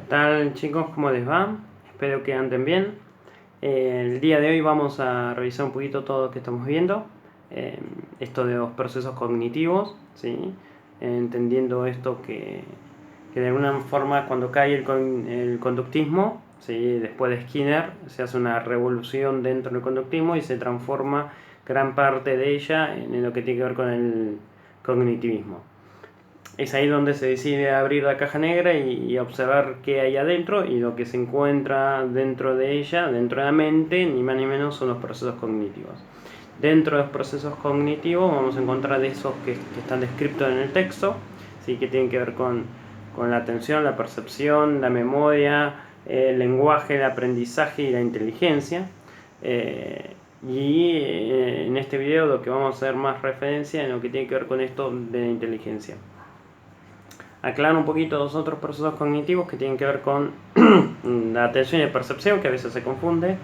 tal chicos? ¿Cómo les va? Espero que anden bien. El día de hoy vamos a revisar un poquito todo lo que estamos viendo. Esto de los procesos cognitivos, ¿sí? Entendiendo esto que de alguna forma cuando cae el conductismo, ¿sí? Después de Skinner se hace una revolución dentro del conductismo y se transforma gran parte de ella en lo que tiene que ver con el cognitivismo. Es ahí donde se decide abrir la caja negra y observar qué hay adentro, y lo que se encuentra dentro de ella, dentro de la mente, ni más ni menos son los procesos cognitivos. Dentro de los procesos cognitivos vamos a encontrar esos que están descritos en el texto, ¿sí? Que tienen que ver con la atención, la percepción, la memoria, el lenguaje, el aprendizaje y la inteligencia. En este video lo que vamos a hacer más referencia en lo que tiene que ver con esto de la inteligencia. Aclaro un poquito los otros procesos cognitivos que tienen que ver con la atención y la percepción, que a veces se confunde,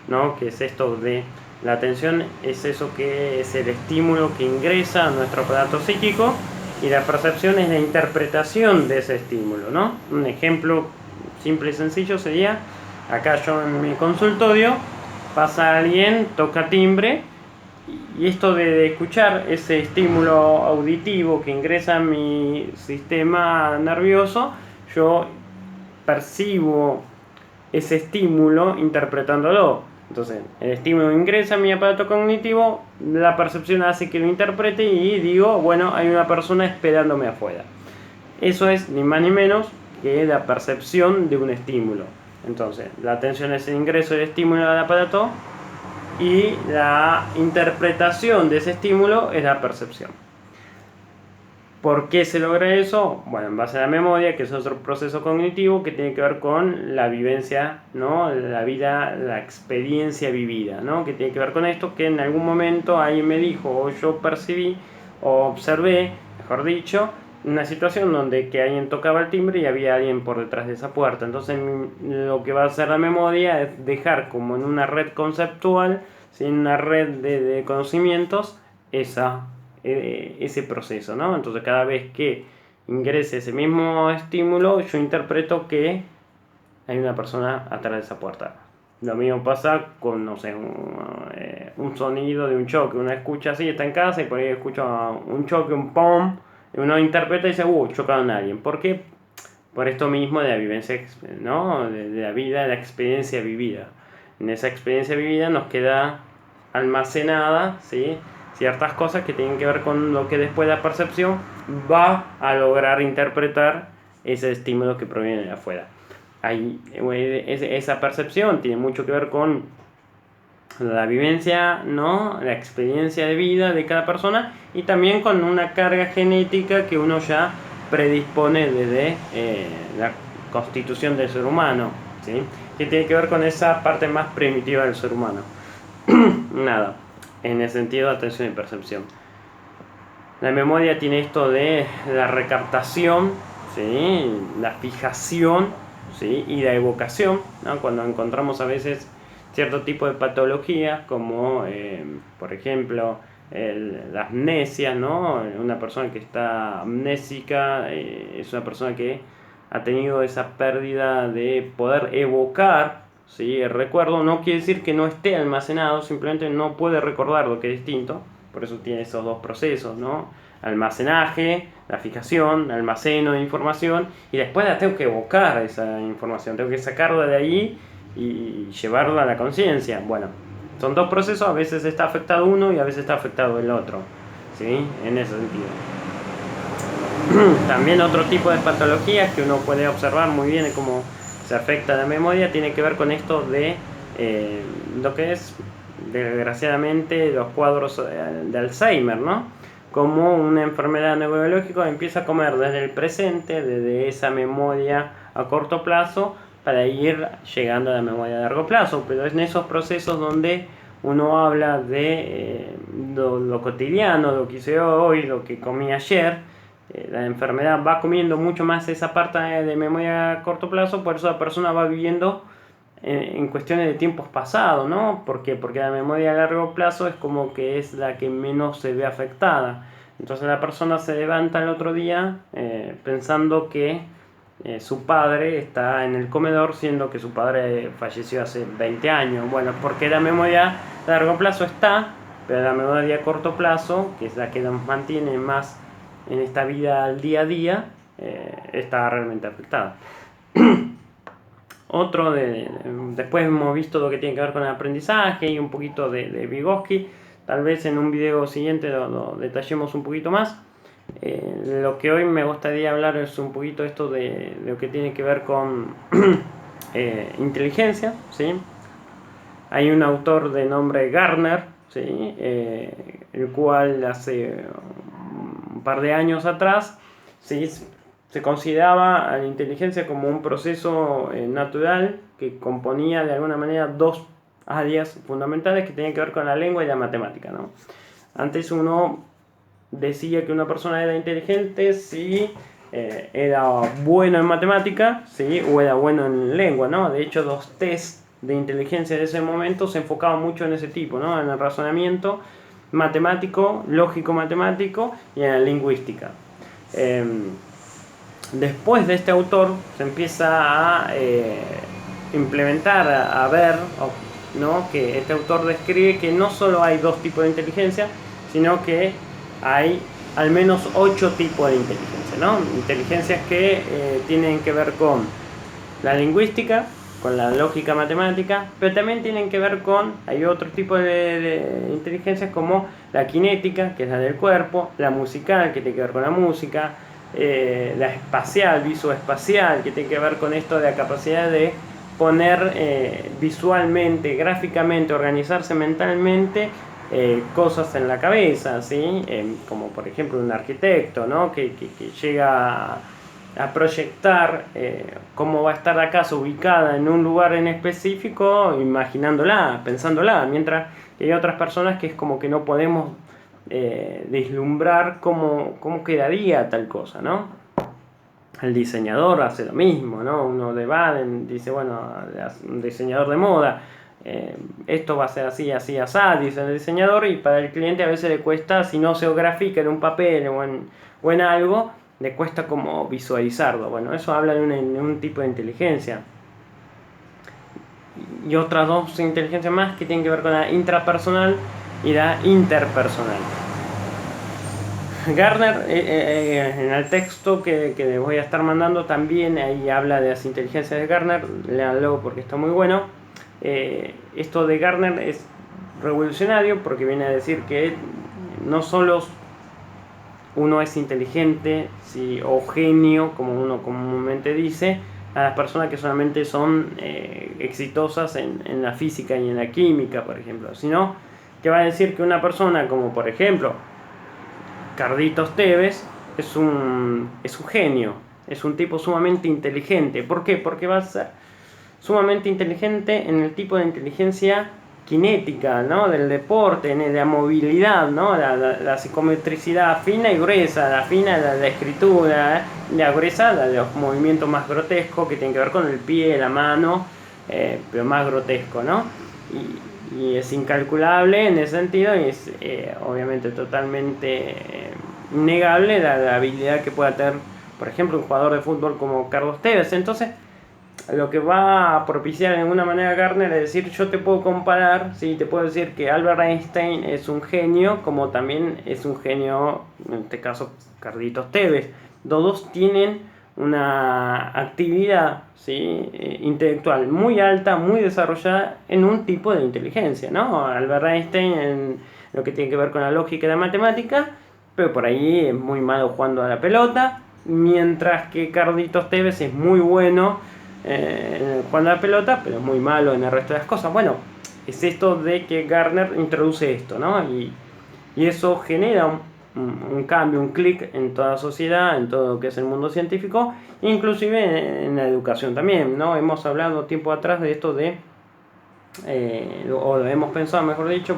¿no? Que es esto de la atención, es eso que es el estímulo que ingresa a nuestro aparato psíquico, y la percepción es la interpretación de ese estímulo, ¿no? Un ejemplo simple y sencillo sería, acá yo en mi consultorio, pasa alguien, toca timbre, y esto de escuchar ese estímulo auditivo que ingresa en mi sistema nervioso, yo percibo ese estímulo interpretándolo. Entonces, el estímulo ingresa en mi aparato cognitivo, la percepción hace que lo interprete y digo, bueno, hay una persona esperándome afuera. Eso es ni más ni menos que la percepción de un estímulo. Entonces, la atención es el ingreso del estímulo al aparato, y la interpretación de ese estímulo es la percepción. ¿Por qué se logra eso? Bueno, en base a la memoria, que es otro proceso cognitivo que tiene que ver con la vivencia, ¿no? La vida, la experiencia vivida, ¿no? Que tiene que ver con esto, que en algún momento alguien me dijo, o yo percibí, o observé, mejor dicho, una situación donde que alguien tocaba el timbre y había alguien por detrás de esa puerta. Entonces lo que va a hacer la memoria es dejar como en una red conceptual, ¿sí? En una red de conocimientos, ese proceso, ¿no? Entonces cada vez que ingrese ese mismo estímulo, yo interpreto que hay una persona atrás de esa puerta. Lo mismo pasa con, no sé, un sonido de un choque. Uno escucha así, está en casa y por ahí escucha un choque, un pom, y uno interpreta y dice, chocaron a alguien. ¿Por qué? Por esto mismo de la vivencia, ¿no? De la vida, de la experiencia vivida. En esa experiencia vivida nos queda almacenada, ¿sí? Ciertas cosas que tienen que ver con lo que después de la percepción va a lograr interpretar ese estímulo que proviene de afuera. Esa percepción tiene mucho que ver con la vivencia, ¿no? La experiencia de vida de cada persona, y también con una carga genética que uno ya predispone desde la constitución del ser humano, ¿sí? Que tiene que ver con esa parte más primitiva del ser humano. Nada, en el sentido de atención y percepción. La memoria tiene esto de la recaptación, ¿sí? La fijación, ¿sí? Y la evocación, ¿no? Cuando encontramos a veces cierto tipo de patologías, como por ejemplo la amnesia, ¿no? Una persona que está amnésica es una persona que ha tenido esa pérdida de poder evocar, ¿sí? El recuerdo. No quiere decir que no esté almacenado, simplemente no puede recordar, lo que es distinto. Por eso tiene esos dos procesos, ¿no? Almacenaje, la fijación, almaceno de información, y después la tengo que evocar esa información, tengo que sacarla de ahí y llevarla a la conciencia. Bueno, son dos procesos, a veces está afectado uno y a veces está afectado el otro, ¿sí? En ese sentido. También otro tipo de patologías que uno puede observar muy bien cómo se afecta la memoria tiene que ver con esto de lo que es, desgraciadamente, los cuadros de Alzheimer, ¿no? Como una enfermedad neurológica empieza a comer desde el presente, desde esa memoria a corto plazo, para ir llegando a la memoria a largo plazo. Pero es en esos procesos donde uno habla de lo cotidiano, lo que hice hoy, lo que comí ayer. La enfermedad va comiendo mucho más esa parte de memoria a corto plazo, por eso la persona va viviendo en cuestiones de tiempos pasados, ¿no? ¿Por qué? Porque la memoria a largo plazo es como que es la que menos se ve afectada. Entonces la persona se levanta el otro día pensando que su padre está en el comedor, siendo que su padre falleció hace 20 años. Bueno, porque la memoria a largo plazo está, pero la memoria a corto plazo, que es la que nos mantiene más en esta vida al día a día, está realmente afectada. Otro después hemos visto lo que tiene que ver con el aprendizaje y un poquito de Vygotsky. Tal vez en un video siguiente lo detallemos un poquito más. Lo que hoy me gustaría hablar es un poquito esto de lo que tiene que ver con inteligencia, ¿sí? Hay un autor de nombre Gardner, ¿sí? El cual hace un par de años atrás, ¿sí?, se consideraba a la inteligencia como un proceso natural que componía de alguna manera dos áreas fundamentales que tenían que ver con la lengua y la matemática, ¿no? Antes uno decía que una persona era inteligente si era bueno en matemática, ¿sí?, o era bueno en lengua, ¿no? De hecho, los test de inteligencia de ese momento se enfocaban mucho en ese tipo, ¿no? En el razonamiento matemático, lógico matemático y en la lingüística. Después de este autor se empieza a implementar, a ver, ¿no?, que este autor describe que no solo hay dos tipos de inteligencia, sino que hay al menos 8 tipos de inteligencia, ¿no? Inteligencias que tienen que ver con la lingüística, con la lógica matemática, pero también tienen que ver con, hay otro tipo de inteligencias como la cinética, que es la del cuerpo, la musical, que tiene que ver con la música, la espacial, visoespacial, que tiene que ver con esto de la capacidad de poner visualmente, gráficamente, organizarse mentalmente cosas en la cabeza, ¿sí? Como por ejemplo un arquitecto, ¿no?, que llega a proyectar cómo va a estar la casa ubicada en un lugar en específico, imaginándola, pensándola, mientras que hay otras personas que es como que no podemos vislumbrar cómo quedaría tal cosa, ¿no? El diseñador hace lo mismo, ¿no? Uno de Baden dice, bueno, un diseñador de moda, esto va a ser así, así, así, dice el diseñador, y para el cliente a veces le cuesta, si no se grafica en un papel o en algo, le cuesta como visualizarlo. Bueno, eso habla de un tipo de inteligencia. Y otras dos inteligencias más que tienen que ver con la intrapersonal y la interpersonal. Gardner, en el texto que les voy a estar mandando, también ahí habla de las inteligencias de Gardner, léanlo porque está muy bueno. Esto de Gardner es revolucionario porque viene a decir que no solo uno es inteligente, ¿sí?, o genio, como uno comúnmente dice, a las personas que solamente son exitosas en la física y en la química, por ejemplo, sino que va a decir que una persona como por ejemplo Carlitos Tevez es un genio, es un tipo sumamente inteligente. ¿Por qué? Porque va a ser sumamente inteligente en el tipo de inteligencia cinética, ¿no?, del deporte, en la movilidad, ¿no?, la psicometricidad fina y gruesa, la fina la escritura, la gruesa la de los movimientos más grotescos que tienen que ver con el pie, la mano, pero más grotesco, ¿no? Y es incalculable en ese sentido, y es obviamente totalmente innegable la habilidad que pueda tener, por ejemplo, un jugador de fútbol como Carlos Tevez. Entonces, lo que va a propiciar de alguna manera Gardner es decir, yo te puedo comparar, ¿sí?, te puedo decir que Albert Einstein es un genio, como también es un genio, en este caso, Carlitos Tevez. Los dos tienen una actividad, ¿sí?, intelectual muy alta, muy desarrollada en un tipo de inteligencia, ¿no? Albert Einstein en lo que tiene que ver con la lógica y la matemática, pero por ahí es muy malo jugando a la pelota, mientras que Carlitos Tevez es muy bueno jugando a la pelota, pero es muy malo en el resto de las cosas. Bueno, es esto de que Gardner introduce esto, ¿no? Y eso genera un cambio, un clic en toda la sociedad, en todo lo que es el mundo científico, inclusive en la educación también, ¿no? Hemos hablado tiempo atrás de esto de, o lo hemos pensado, mejor dicho,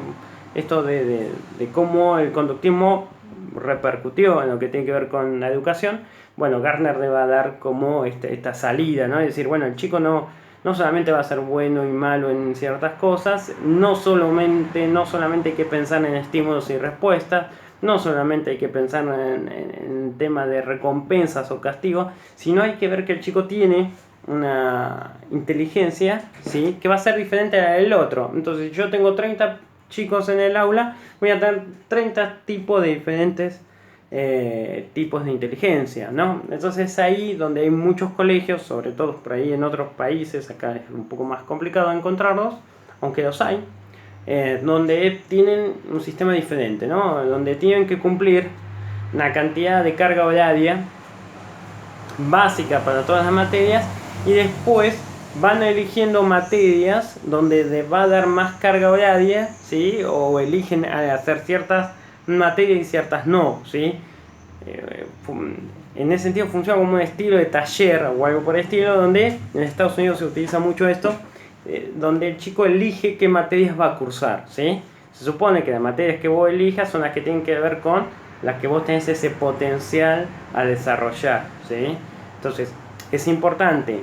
esto de cómo el conductismo repercutió en lo que tiene que ver con la educación. Bueno, Gardner le va a dar como esta salida, ¿no? Es decir, bueno, el chico no solamente va a ser bueno y malo en ciertas cosas, no solamente hay que pensar en estímulos y respuestas, no solamente hay que pensar en el tema de recompensas o castigos, sino hay que ver que el chico tiene una inteligencia, ¿sí?, que va a ser diferente a la del otro. Entonces, si yo tengo 30 chicos en el aula, voy a tener 30 tipos de diferentes tipos de inteligencia, ¿no? Entonces es ahí donde hay muchos colegios, sobre todo por ahí en otros países, acá es un poco más complicado encontrarlos, aunque los hay, donde tienen un sistema diferente, ¿no? Donde tienen que cumplir una cantidad de carga horaria básica para todas las materias y después van eligiendo materias donde les va a dar más carga horaria, ¿sí? O eligen hacer ciertas materias y ciertas no, ¿sí? En ese sentido funciona como un estilo de taller o algo por el estilo, donde en Estados Unidos se utiliza mucho esto, donde el chico elige qué materias va a cursar, ¿sí? Se supone que las materias que vos elijas son las que tienen que ver con las que vos tenés ese potencial a desarrollar, ¿sí? Entonces, es importante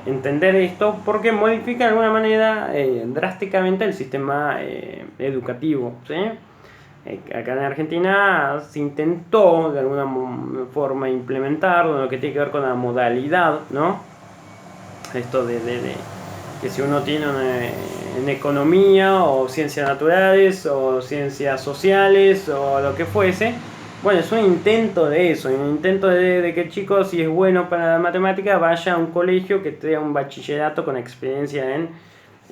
entender esto porque modifica de alguna manera drásticamente el sistema educativo, ¿sí? Acá en Argentina se intentó de alguna forma implementar lo que tiene que ver con la modalidad, ¿no? Esto de que si uno tiene en economía o ciencias naturales o ciencias sociales o lo que fuese, bueno, es un intento de eso, un intento de que el chico, si es bueno para la matemática, vaya a un colegio que tenga un bachillerato con experiencia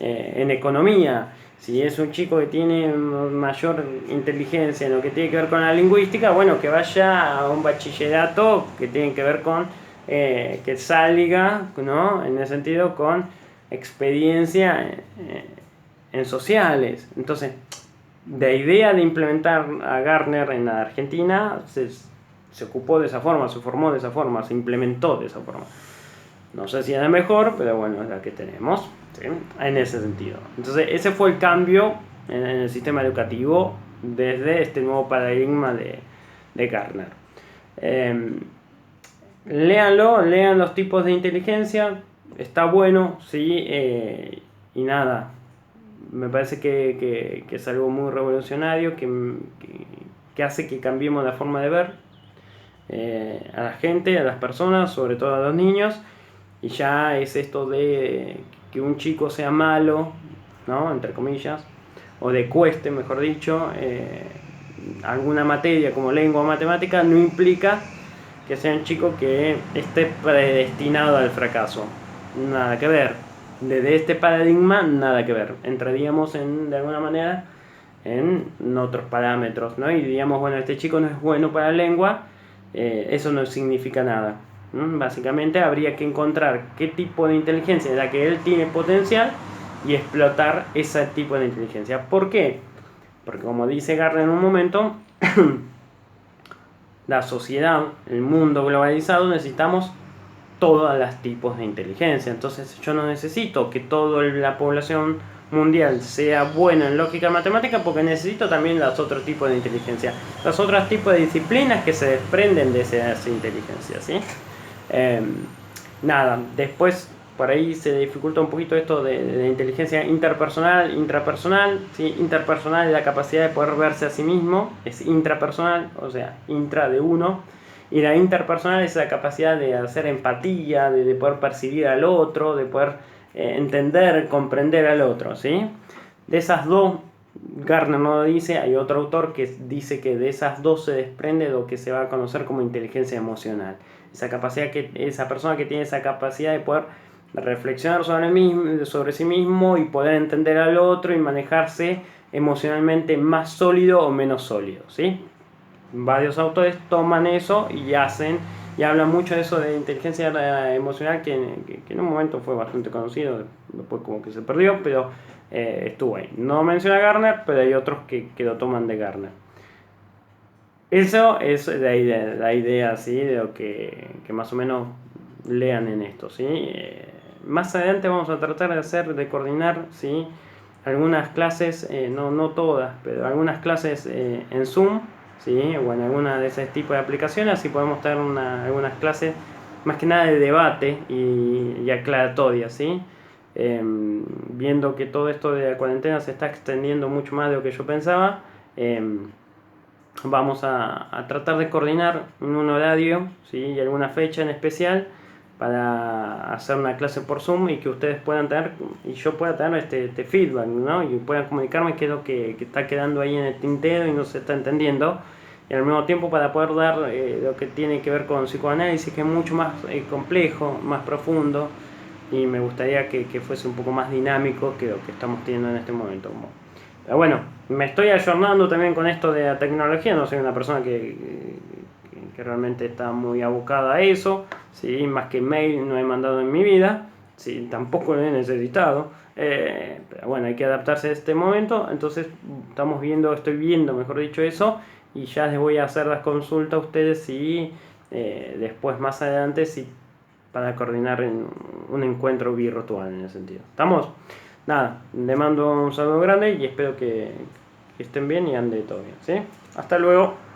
en economía. Si es un chico que tiene mayor inteligencia en lo que tiene que ver con la lingüística, bueno, que vaya a un bachillerato que tiene que ver con, que salga, ¿no?, en ese sentido, con experiencia en sociales. Entonces, la idea de implementar a Gardner en la Argentina se ocupó de esa forma, se formó de esa forma, se implementó de esa forma. No sé si es la mejor, pero bueno, es la que tenemos, ¿sí?, en ese sentido. Entonces, ese fue el cambio en el sistema educativo desde este nuevo paradigma de Gardner. Léanlo, lean los tipos de inteligencia, está bueno, sí, y nada, me parece que es algo muy revolucionario, que hace que cambiemos la forma de ver a la gente, a las personas, sobre todo a los niños. Y ya es esto de que un chico sea malo, ¿no?, entre comillas, o de cueste, mejor dicho, alguna materia como lengua o matemática, no implica que sea un chico que esté predestinado al fracaso. Nada que ver. Desde este paradigma, nada que ver. Entraríamos de alguna manera en otros parámetros, ¿no? Y diríamos, bueno, este chico no es bueno para la lengua, eso no significa nada. Básicamente habría que encontrar qué tipo de inteligencia es la que él tiene potencial y explotar ese tipo de inteligencia. ¿Por qué? Porque, como dice Gardner en un momento, la sociedad, el mundo globalizado, necesitamos todos los tipos de inteligencia. Entonces yo no necesito que toda la población mundial sea buena en lógica matemática, porque necesito también los otros tipos de inteligencia, los otros tipos de disciplinas que se desprenden de esa inteligencia, ¿sí? Nada, después por ahí se dificulta un poquito esto de inteligencia interpersonal, intrapersonal, ¿sí? Interpersonal es la capacidad de poder verse a sí mismo, es intrapersonal, o sea, intra de uno, y la interpersonal es la capacidad de hacer empatía, de poder percibir al otro, de poder entender, comprender al otro, ¿sí? De esas dos, Gardner no lo dice, hay otro autor que dice que de esas dos se desprende lo que se va a conocer como inteligencia emocional. Esa persona que tiene esa capacidad de poder reflexionar sobre sí mismo y poder entender al otro y manejarse emocionalmente más sólido o menos sólido, ¿sí? Varios autores toman eso y hablan mucho de eso de inteligencia emocional, que en un momento fue bastante conocido, después como que se perdió, pero estuvo ahí. No menciona a Gardner, pero hay otros que lo toman de Gardner. Eso es la idea, ¿sí?, de lo que más o menos lean en esto, ¿sí? Más adelante vamos a tratar de coordinar, ¿sí?, algunas clases, no todas, pero algunas clases en Zoom, ¿sí?, o en alguna de ese tipo de aplicaciones, así podemos tener algunas clases más que nada de debate y aclaratorias, ¿sí? Viendo que todo esto de la cuarentena se está extendiendo mucho más de lo que yo pensaba, vamos a tratar de coordinar un horario, ¿sí? Y alguna fecha en especial para hacer una clase por Zoom y que ustedes puedan tener y yo pueda tener este feedback, ¿no? Y puedan comunicarme qué es lo que está quedando ahí en el tintero y no se está entendiendo. Y al mismo tiempo para poder dar lo que tiene que ver con psicoanálisis, que es mucho más complejo, más profundo, y me gustaría que fuese un poco más dinámico que lo que estamos teniendo en este momento. Pero bueno, me estoy ayornando también con esto de la tecnología, no soy una persona que realmente está muy abocada a eso, ¿sí? Más que mail no he mandado en mi vida, ¿sí? Tampoco lo he necesitado, pero bueno, hay que adaptarse a este momento, entonces estoy viendo, mejor dicho, eso, y ya les voy a hacer las consultas a ustedes y después más adelante si para coordinar un encuentro virtual en ese sentido. ¿Estamos? Nada, le mando un saludo grande y espero que estén bien y ande todo bien, ¿sí? Hasta luego.